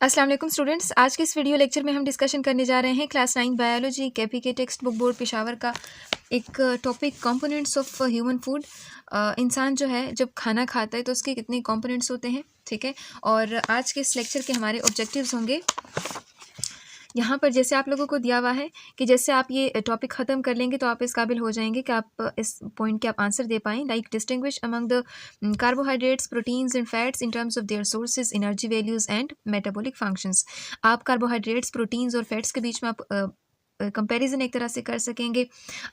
अस्सलाम वालेकुम स्टूडेंट्स। आज के इस वीडियो लेक्चर में हम डिस्कशन करने जा रहे हैं क्लास 9 बायोलॉजी केपी के टेक्स्ट बुक बोर्ड पेशावर का एक topic components of human food. इंसान जो है जब खाना खाता है तो उसके कितने कंपोनेंट्स होते हैं, ठीक है। और आज के इस लेक्चर के हमारे ऑब्जेक्टिव्स होंगे यहाँ पर, जैसे आप लोगों को दिया हुआ है कि जैसे आप ये टॉपिक ख़त्म कर लेंगे तो आप इस काबिल हो जाएंगे कि आप इस पॉइंट के आप आंसर दे पाएँ। Like distinguish among the carbohydrates, proteins and fats in terms of their sources, energy values and metabolic functions. आप कार्बोहाइड्रेट्स, प्रोटीन्स और फैट्स के बीच में आप कंपैरिजन एक तरह से कर सकेंगे।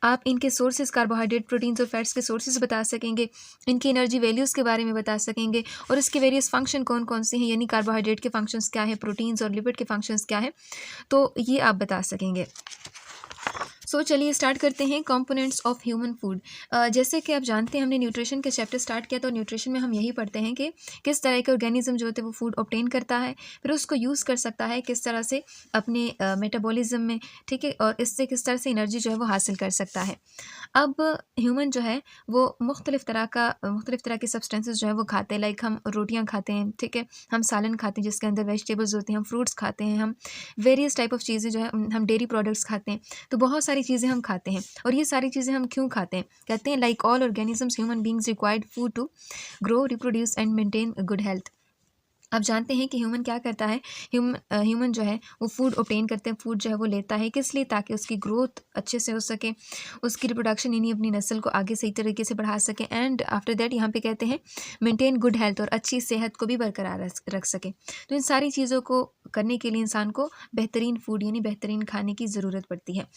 आप इनके सोर्सेज, कार्बोहाइड्रेट, प्रोटीन्स और फैट्स के सोर्सेज बता सकेंगे, इनकी एनर्जी वैल्यूज़ के बारे में बता सकेंगे और इसके वेरियस फंक्शन कौन कौन से हैं, यानी कार्बोहाइड्रेट के फंक्शंस क्या है, प्रोटीन्स और लिपिड के फंक्शंस क्या है, तो ये आप बता सकेंगे। चलिए स्टार्ट करते हैं कंपोनेंट्स ऑफ ह्यूमन फूड। जैसे कि आप जानते हैं हमने न्यूट्रिशन के चैप्टर स्टार्ट किया, तो न्यूट्रिशन में हम यही पढ़ते हैं कि किस तरह के ऑर्गेनिज्म जो होते हैं वो फूड ऑब्टेन करता है, फिर उसको यूज़ कर सकता है किस तरह से अपने मेटाबॉलिज्म में, ठीक है, और इससे किस तरह से एनर्जी जो है वो हासिल कर सकता है। अब ह्यूमन जो है वो मुख्तलिफ़ तरह के सब्सटेंसेस जो है वो खाते हैं। लाइक हम रोटियाँ खाते हैं, ठीक है, हम सालन खाते हैं जिसके अंदर वेजिटेबल्स होते हैं, हम फ्रूट्स खाते हैं, हम वेरियस टाइप ऑफ चीज़ें जो है हम डेयरी प्रोडक्ट्स खाते हैं। तो बहुत सारी चीज़ें हम खाते हैं और ये सारी चीज़ें हम क्यों खाते हैं? कहते हैं like all organisms human beings required food to grow, reproduce and maintain good health. आप जानते हैं कि ह्यूमन क्या करता है, ह्यूमन जो है वो फूड ऑब्टेन करते हैं, फूड जो है वो लेता है किस लिए, ताकि उसकी ग्रोथ अच्छे से हो सके, उसकी रिप्रोडक्शन यानी अपनी नस्ल को आगे सही तरीके से बढ़ा सके, एंड आफ्टर दैट यहाँ पे कहते हैं मेंटेन गुड हेल्थ, और अच्छी सेहत को भी बरकरार रख सके। तो इन सारी चीज़ों को करने के लिए इंसान को बेहतरीन फूड यानी बेहतरीन खाने की ज़रूरत पड़ती है।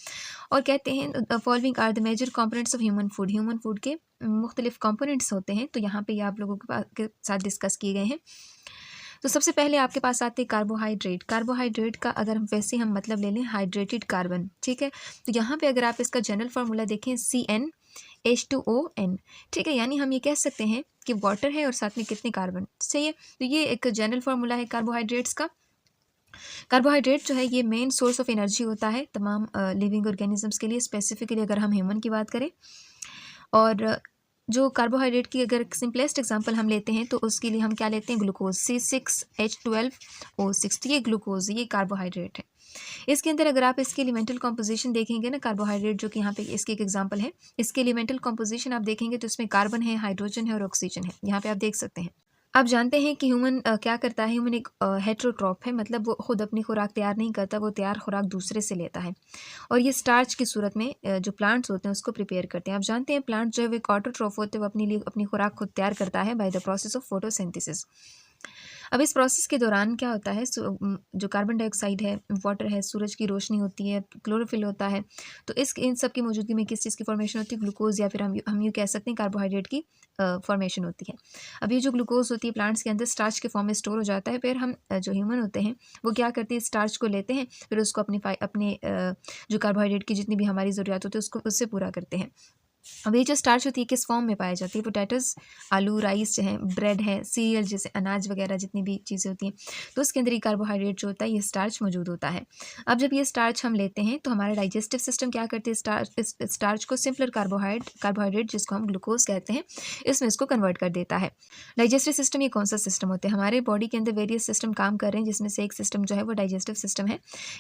और कहते हैं following are the major components of human food के मुख्तलिफ कंपोनेंट्स होते हैं, तो यहाँ पे ये आप लोगों के साथ डिस्कस किए गए हैं। तो सबसे पहले आपके पास आते हैं कार्बोहाइड्रेट। कार्बोहाइड्रेट का अगर हम वैसे हम मतलब ले लें हाइड्रेटेड कार्बन, ठीक है, तो यहाँ पे अगर आप इसका जनरल फार्मूला देखें CnH2ON, ठीक है, यानी हम ये कह सकते हैं कि वाटर है और साथ में कितने कार्बन, सही है। तो ये एक जनरल फार्मूला है कार्बोहाइड्रेट्स का। कार्बोहाइड्रेट जो है ये मेन सोर्स ऑफ एनर्जी होता है तमाम लिविंग ऑर्गेनिजम्स के लिए, स्पेसिफिकली अगर हम ह्यूमन की बात करें। और जो कार्बोहाइड्रेट की अगर सिंपलेस्ट एग्जांपल हम लेते हैं तो उसके लिए हम क्या लेते हैं, ग्लूकोज C6H12O6, तो ये ग्लूकोज, ये कार्बोहाइड्रेट है। इसके अंदर अगर आप इसके एलिमेंटल कॉम्पोजिशन देखेंगे ना, कार्बोहाइड्रेट जो कि यहाँ पे इसके एक एग्जांपल है, इसके एलिमेंटल कॉम्पोजिशन आप देखेंगे तो इसमें कार्बन है, हाइड्रोजन है और ऑक्सीजन है, यहाँ पे आप देख सकते हैं। आप जानते हैं कि ह्यूमन क्या करता है, ह्यूमन एक हेट्रोट्रॉप है, मतलब वो खुद अपनी खुराक तैयार नहीं करता, वो तैयार खुराक दूसरे से लेता है और ये स्टार्च की सूरत में जो प्लांट्स होते हैं उसको प्रिपेयर करते हैं। आप जानते हैं प्लांट जो है वो एक ऑटोट्रॉफ होते हैं, वो अपने लिए अपनी खुराक खुद तैयार करता है by the process of photosynthesis. अब इस प्रोसेस के दौरान क्या होता है, जो कार्बन डाइऑक्साइड है, वाटर है, सूरज की रोशनी होती है, क्लोरोफिल होता है, तो इन सब की मौजूदगी में किस चीज़ की फॉर्मेशन होती है, ग्लूकोज, या फिर हम यूँ कह सकते हैं कार्बोहाइड्रेट की फॉर्मेशन होती है। अब ये जो ग्लूकोज होती है प्लांट्स के अंदर स्टार्च के फॉर्म में स्टोर हो जाता है, फिर हम जो ह्यूमन होते हैं वो क्या करते हैं, स्टार्च को लेते हैं, फिर उसको अपने जो कार्बोहाइड्रेट की जितनी भी हमारी ज़रूरियात होती है उसको उससे पूरा करते हैं। अब ये जो स्टार्च होती है किस फॉर्म में पाई जाती है, पोटैटोस, आलू, राइस जो है, ब्रेड है, सीरियल जैसे अनाज वगैरह जितनी भी चीज़ें होती हैं, तो उसके अंदर ये कार्बोहाइड्रेट जो होता है ये स्टार्च मौजूद होता है। अब जब ये स्टार्च हम लेते हैं तो हमारा डाइजेस्टिव सिस्टम क्या करते हैं, स्टार्च को सिंपलर कार्बोहाइड्रेट जिसको हम ग्लूकोज कहते हैं, इसमें इसको कन्वर्ट कर देता है। डाइजेस्टिव सिस्टम ये कौन सा सिस्टम होते हैं, हमारे बॉडी के अंदर वेरियस सिस्टम काम कर रहे हैं, जिसमें से एक सिस्टम जो है वो डाइजेस्टिव सिस्टम है।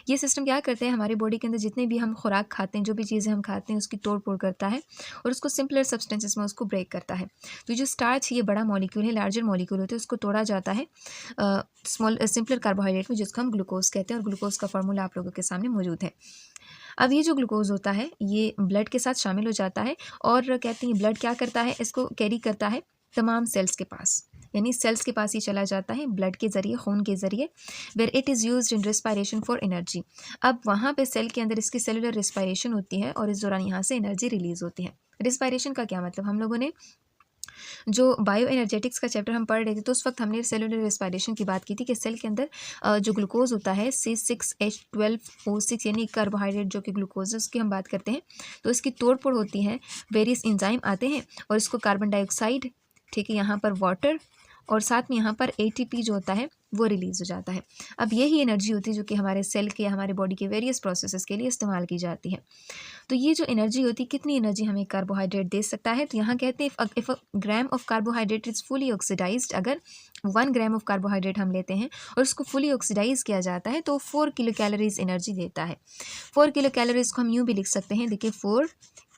ये सिस्टम क्या करते हैं, हमारी बॉडी के अंदर जितने भी हम खुराक खाते हैं, जो भी चीज़ें हम खाते हैं उसकी तोड़ फोड़ करता है और उसको सिंपलर सब्सटेंसेस में उसको ब्रेक करता है। तो जो स्टार्च ये बड़ा मॉलिक्यूल है, लार्जर मॉलिक्यूल होते हैं, उसको तोड़ा जाता है सिंपलर कार्बोहाइड्रेट में जिसको हम ग्लूकोज कहते हैं, और ग्लूकोज का फार्मूला आप लोगों के सामने मौजूद है। अब ये जो ग्लूकोज होता है ये ब्लड के साथ शामिल हो जाता है और कहते हैं ब्लड क्या करता है, इसको कैरी करता है तमाम सेल्स के पास, यानी सेल्स के पास ही चला जाता है ब्लड के ज़रिए, खून के ज़रिए, where it is used in respiration for energy. अब वहाँ पे सेल के अंदर इसकी सेलुलर रेस्पायरेशन होती है और इस दौरान यहाँ से एनर्जी रिलीज़ होती है। रेस्पायरेशन का क्या मतलब, हम लोगों ने जो बायो एनर्जेटिक्स का चैप्टर हम पढ़ रहे थे तो उस वक्त हमने सेलुलर रेस्पायरेशन की बात की थी कि सेल के अंदर जो ग्लूकोज होता है C6H12O6 यानी कार्बोहाइड्रेट जो कि ग्लूकोज है उसकी हम बात करते हैं, तो इसकी तोड़ फोड़ होती है, वेरियस एंजाइम आते हैं और इसको कार्बन डाइऑक्साइड, ठीक है, यहाँ पर वाटर और साथ में यहाँ पर ATP जो होता है वो रिलीज़ हो जाता है। अब यही एनर्जी होती है जो कि हमारे सेल के या हमारे बॉडी के वेरियस प्रोसेसेस के लिए इस्तेमाल की जाती है। तो ये जो एनर्जी होती है, कितनी एनर्जी हमें कार्बोहाइड्रेट दे सकता है, तो यहाँ कहते हैं if a gram of carbohydrate is fully oxidised, अगर 1 ग्राम ऑफ कार्बोहाइड्रेट हम लेते हैं और उसको फुली ऑक्सीडाइज किया जाता है तो 4 किलो कैलोरीज एनर्जी देता है। 4 किलो कैलोरीज को हम यूँ भी लिख सकते हैं, देखिए 4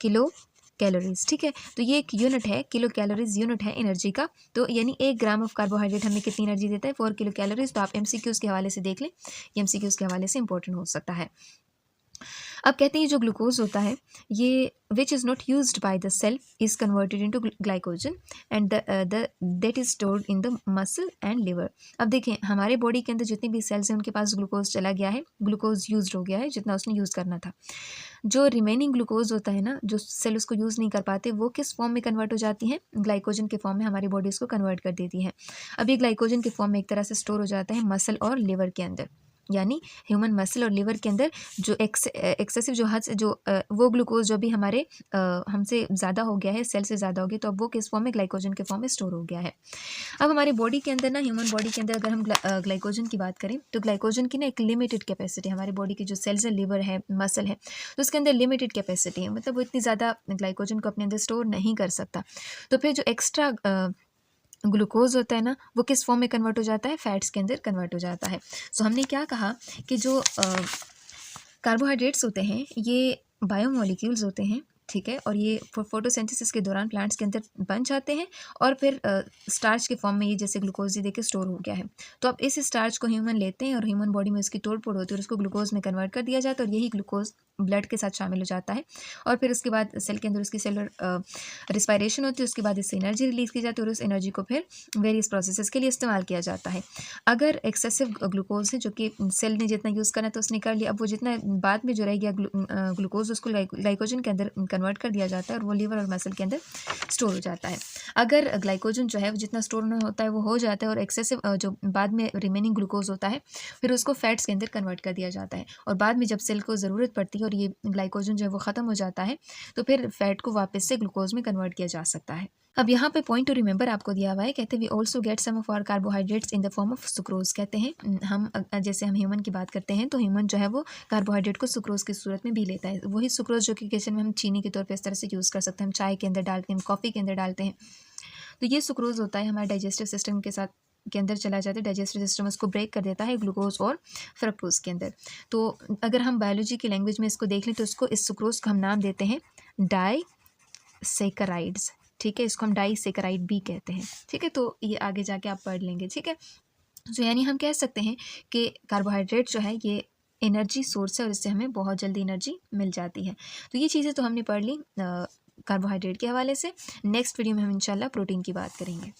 किलो कैलोरीज, ठीक है। तो ये एक यूनिट है, किलो कैलोरीज यूनिट है एनर्जी का। तो यानी 1 ग्राम ऑफ कार्बोहाइड्रेट हमें कितनी एनर्जी देता है, 4 किलो कैलोरीज। तो आप MCQs के हवाले से देख लें, ये MCQs के हवाले से इंपॉर्टेंट हो सकता है। अब कहते हैं जो ग्लूकोज होता है ये which is not used by the cell is converted into glycogen and that is stored in the muscle and liver. अब देखें हमारे बॉडी के अंदर जितनी भी सेल्स हैं उनके पास ग्लूकोज चला गया है, ग्लूकोज यूज्ड हो गया है जितना उसने यूज़ करना था। जो रिमेनिंग ग्लूकोज होता है ना, जो सेल उसको यूज़ नहीं कर पाते, वो किस फॉर्म में कन्वर्ट हो जाती हैं, ग्लाइकोजन के फॉर्म में हमारी बॉडी उसको कन्वर्ट कर देती है। अब ये ग्लाइकोजन के फॉर्म में एक तरह से स्टोर हो जाता है मसल और लिवर के अंदर, यानी ह्यूमन मसल और लिवर के अंदर जो एक्सेसिव जो हद से जो वो ग्लूकोज जो भी हमारे हमसे ज़्यादा हो गया है, सेल से ज़्यादा हो गया, तो अब वो किस फॉर्म में, ग्लाइकोजन के फॉर्म में स्टोर हो गया है। अब हमारी बॉडी के अंदर ना, ह्यूमन बॉडी के अंदर अगर हम ग्लाइकोजन की बात करें तो ग्लाइकोजन की ना एक लिमिटेड कैपेसिटी, हमारी बॉडी की जो सेल्स है, लिवर है, मसल है, तो उसके अंदर लिमिटेड कैपेसिटी है, मतलब वो इतनी ज़्यादा ग्लाइकोजन को अपने अंदर स्टोर नहीं कर सकता। तो फिर जो एक्स्ट्रा ग्लूकोज होता है ना, वो किस फॉर्म में कन्वर्ट हो जाता है, फैट्स के अंदर कन्वर्ट हो जाता है। सो हमने क्या कहा कि जो कार्बोहाइड्रेट्स होते हैं ये बायोमोलिक्यूल्स होते हैं, ठीक है, और ये फोटोसिंथेसिस के दौरान प्लांट्स के अंदर बन जाते हैं और फिर स्टार्च के फॉर्म में ये जैसे ग्लूकोज ही देके स्टोर हो गया है। तो अब इस स्टार्च को ह्यूमन लेते हैं और ह्यूमन बॉडी में उसकी तोड़ फोड़ होती है और उसको ग्लूकोज में कन्वर्ट कर दिया जाता है और यही ग्लूकोज ब्लड के साथ शामिल हो जाता है और फिर उसके बाद सेल के अंदर उसकी सेलुलर रिस्पायरेशन होती है, उसके बाद इससे एनर्जी रिलीज़ की जाती है और उस एनर्जी को फिर वेरियस प्रोसेसेस के लिए इस्तेमाल किया जाता है। अगर एक्सेसिव ग्लूकोज है जो कि सेल ने जितना यूज़ करना तो उसने कर लिया, अब वो जितना बाद में जो रह गया ग्लूकोज उसको ग्लाइकोजन के अंदर कन्वर्ट कर दिया जाता है और वो लिवर और मसल के अंदर स्टोर हो जाता है। अगर ग्लाइकोजन जो है वो जितना स्टोर होना होता है वो हो जाता है और एक्सेसिव जो बाद में रिमेनिंग ग्लूकोज होता है फिर उसको फैट्स के अंदर कन्वर्ट कर दिया जाता है और बाद में जब सेल को ज़रूरत पड़ती है और ये ग्लाइकोजन जो है वो ख़त्म हो जाता है तो फिर फैट को वापस से ग्लूकोज में कन्वर्ट किया जा सकता है। अब यहाँ पे पॉइंट टू रिमेंबर आपको दिया हुआ है, कहते हैं we also get some of our carbohydrates in the form of sucrose. कहते हैं हम जैसे हम ह्यूमन की बात करते हैं तो ह्यूमन जो है वो कार्बोहाइड्रेट को सुक्रोज की सूरत में भी लेता है। वही सुक्रोज जो कि किचन में हम चीनी के तौर पर इस तरह से यूज़ कर सकते हैं, हम चाय के अंदर डालते हैं, कॉफ़ी के अंदर डालते हैं। तो ये सुक्रोज होता है हमारे डाइजेस्टिव सिस्टम के साथ के अंदर चला जाता है, डाइजेस्टिव सिस्टम उसको ब्रेक कर देता है ग्लूकोज और फ्रक्टोज के अंदर। तो अगर हम बायोलॉजी की लैंग्वेज में इसको देख लें तो इसको इस सुक्रोज को हम नाम देते हैं डाइसेकेराइड्स, ठीक है, इसको हम डाइसेकेराइड भी कहते हैं, ठीक है। तो ये आगे जाके आप पढ़ लेंगे, ठीक है। तो यानी हम कह सकते हैं कि कार्बोहाइड्रेट जो है ये एनर्जी सोर्स है और इससे हमें बहुत जल्दी एनर्जी मिल जाती है। तो ये चीज़ें तो हमने पढ़ ली कार्बोहाइड्रेट के हवाले से। नेक्स्ट वीडियो में हम इंशाल्लाह प्रोटीन की बात करेंगे।